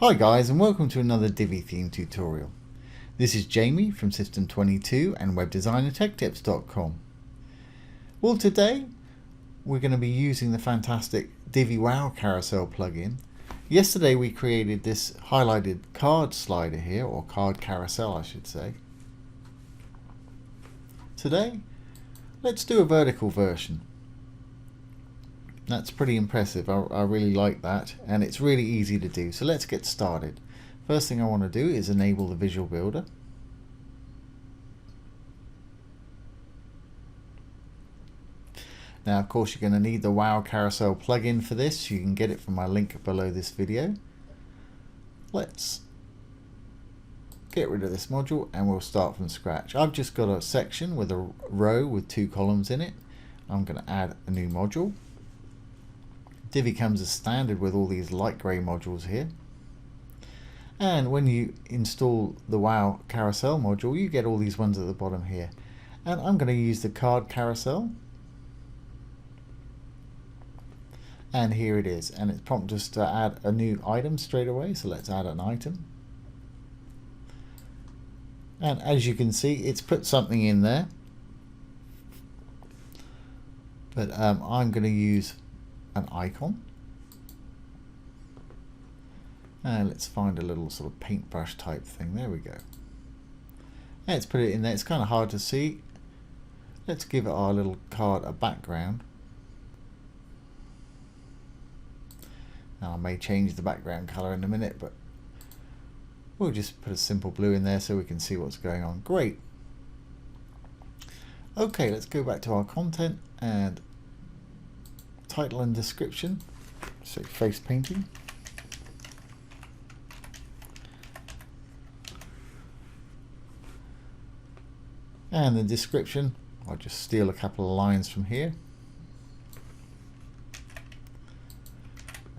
Hi guys, and welcome to another Divi theme tutorial. This is Jamie from System22 and webdesignertechtips.com. Well, today we're going to be using the fantastic Divi WowCarousel plugin. Yesterday we created this highlighted card slider here, or card carousel I should say. Today let's do a vertical version. That's pretty impressive. I really like that, and it's really easy to do. So let's get started. First thing I want to do is enable the Visual Builder. Now of course you're going to need the WowCarousel plugin for this. You can get it from my link below this video. Let's get rid of this module and we'll start from scratch. I've just got a section with a row with 2 columns in it. I'm going to add a new module. Divi comes as standard with all these light grey modules here, and when you install the WowCarousel module you get all these ones at the bottom here, and I'm going to use the card carousel, and here it is, and it prompts us to add a new item straight away. So let's add an item, and as you can see it's put something in there, but I'm going to use an icon, and let's find a little sort of paintbrush type thing. There we go. Let's put it in there. It's kind of hard to see. Let's give our little card a background. Now I may change the background color in a minute, but we'll just put a simple blue in there so we can see what's going on. Great. Okay, let's go back to our content and title and description, so face painting, and the description, I'll just steal a couple of lines from here,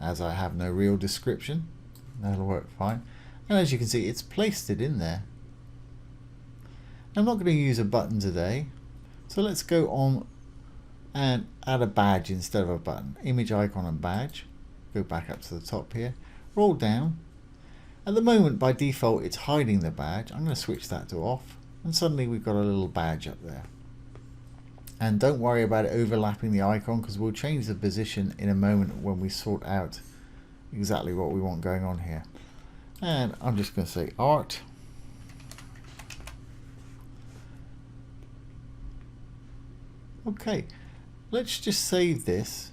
as I have no real description. That'll work fine, and as you can see it's placed it in there. I'm not going to use a button today, so let's go on and add a badge instead of a button. Image, icon and badge. Go back up to the top here, roll down. At the moment by default it's hiding the badge. I'm going to switch that to off, and suddenly we've got a little badge up there. And don't worry about it overlapping the icon, because we'll change the position in a moment when we sort out exactly what we want going on here. And I'm just going to say art. Okay. Let's just save this,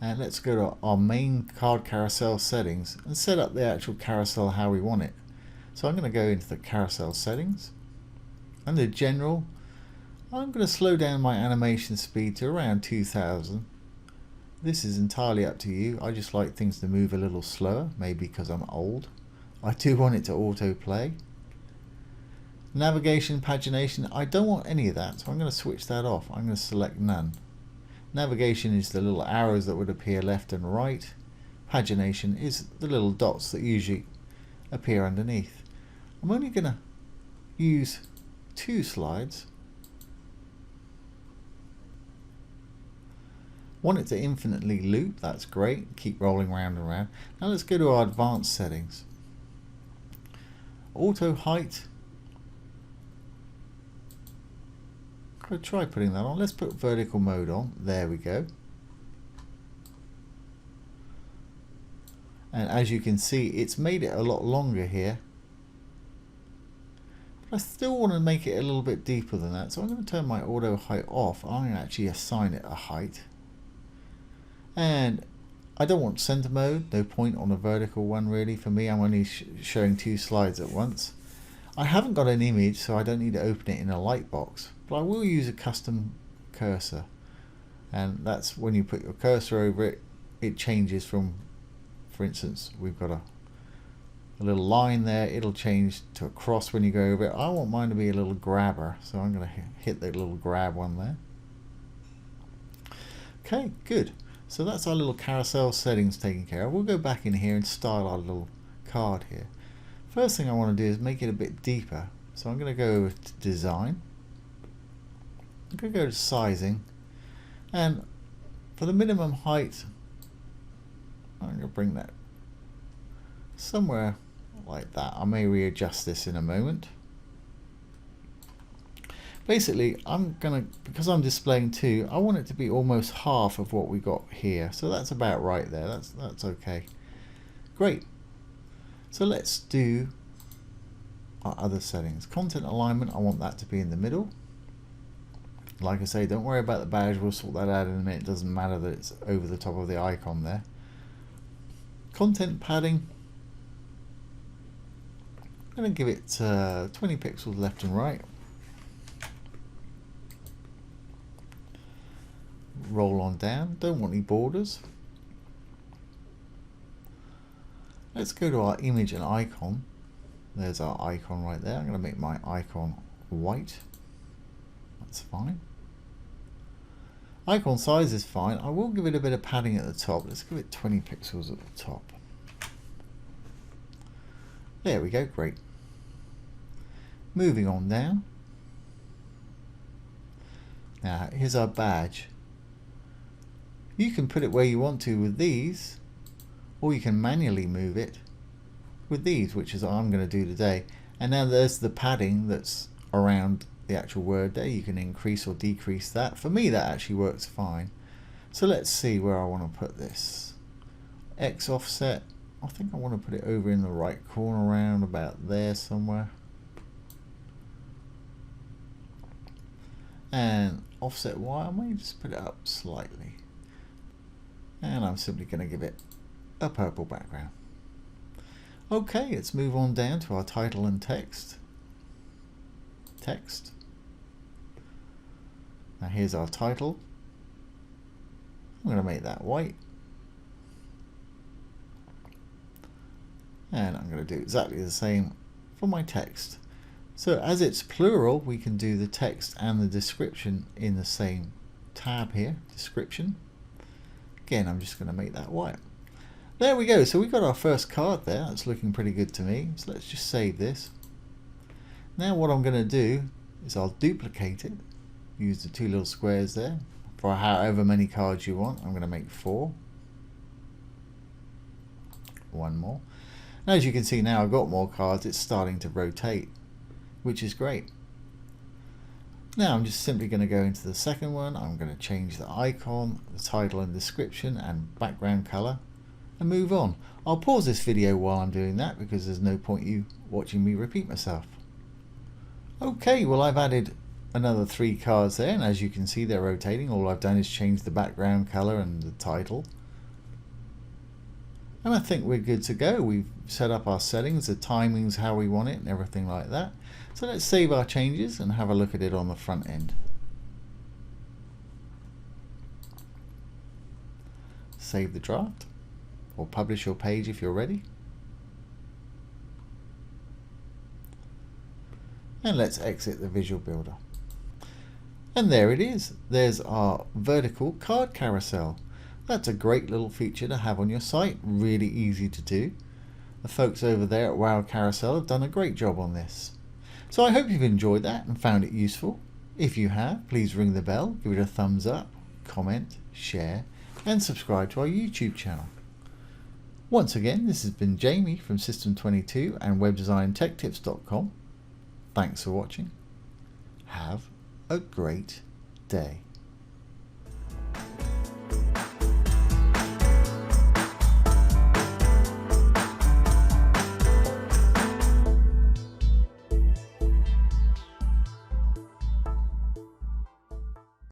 and let's go to our main card carousel settings and set up the actual carousel how we want it. So I'm going to go into the carousel settings. Under general, I'm going to slow down my animation speed to around 2000. This is entirely up to you. I just like things to move a little slower, maybe because I'm old. I do want it to autoplay. Navigation, pagination, I don't want any of that, so I'm going to switch that off. I'm going to select none. Navigation is the little arrows that would appear left and right. Pagination is the little dots that usually appear underneath. I'm only going to use 2 slides. Want it to infinitely loop, that's great. Keep rolling round and round. Now let's go to our advanced settings. Auto height. I'll try putting that on. Let's put vertical mode on. There we go. And as you can see, it's made it a lot longer here. But I still want to make it a little bit deeper than that. So I'm going to turn my auto height off. I'm going to actually assign it a height. And I don't want center mode. No point on a vertical one really. For me, I'm only showing 2 slides at once. I haven't got an image, so I don't need to open it in a lightbox. But I will use a custom cursor, and that's when you put your cursor over it, it changes from, for instance, we've got a little line there, it'll change to a cross when you go over it. I want mine to be a little grabber, so I'm going to hit the little grab one there. Okay, good. So that's our little carousel settings taken care of. We'll go back in here and style our little card here. First thing I want to do is make it a bit deeper, so I'm going to go over to design. I'm going to go to sizing, and for the minimum height I'm going to bring that somewhere like that. I may readjust this in a moment. Basically, because I'm displaying 2, I want it to be almost half of what we got here. So that's about right there. That's okay. Great. So let's do our other settings. Content alignment, I want that to be in the middle. Like I say, don't worry about the badge. We'll sort that out in a minute. It doesn't matter that it's over the top of the icon there. Content padding, I'm going to give it 20 pixels left and right. Roll on down, don't want any borders. Let's go to our image and icon. There's our icon right there. I'm going to make my icon white. That's fine. Icon size is fine. I will give it a bit of padding at the top. Let's give it 20 pixels at the top. There we go, great. Moving on down. Now here's our badge. You can put it where you want to with these, or you can manually move it with these, which is what I'm going to do today. And now there's the padding that's around the actual word there. You can increase or decrease that. For me, that actually works fine. So let's see where I want to put this. X offset, I think I want to put it over in the right corner, around about there somewhere. And offset Y, I may just put it up slightly. And I'm simply going to give it a purple background. Okay, let's move on down to our title and text. Now here's our title. I'm going to make that white. And I'm going to do exactly the same for my text. So as it's plural, we can do the text and the description in the same tab here, description. Again, I'm just going to make that white. There we go. So we got our first card there. That's looking pretty good to me. So let's just save this. Now what I'm going to do is I'll duplicate it. Use the 2 little squares there for however many cards you want. I'm going to make 4. One more. And as you can see now, I've got more cards. It's starting to rotate, which is great. Now I'm just simply going to go into the second one. I'm going to change the icon, the title and description and background color and move on. I'll pause this video while I'm doing that because there's no point you watching me repeat myself. Okay, well I've added another 3 cards there, and as you can see they're rotating. All I've done is change the background color and the title. And I think we're good to go. We've set up our settings, the timings, how we want it and everything like that. So let's save our changes and have a look at it on the front end. Save the draft or publish your page if you're ready. And let's exit the visual builder. And there it is. There's our vertical card carousel. That's a great little feature to have on your site. Really easy to do. The folks over there at WowCarousel have done a great job on this. So I hope you've enjoyed that and found it useful. If you have, please ring the bell, give it a thumbs up, comment, share, and subscribe to our YouTube channel. Once again, this has been Jamie from System22 and WebDesignTechTips.com. Thanks for watching. Have a great day.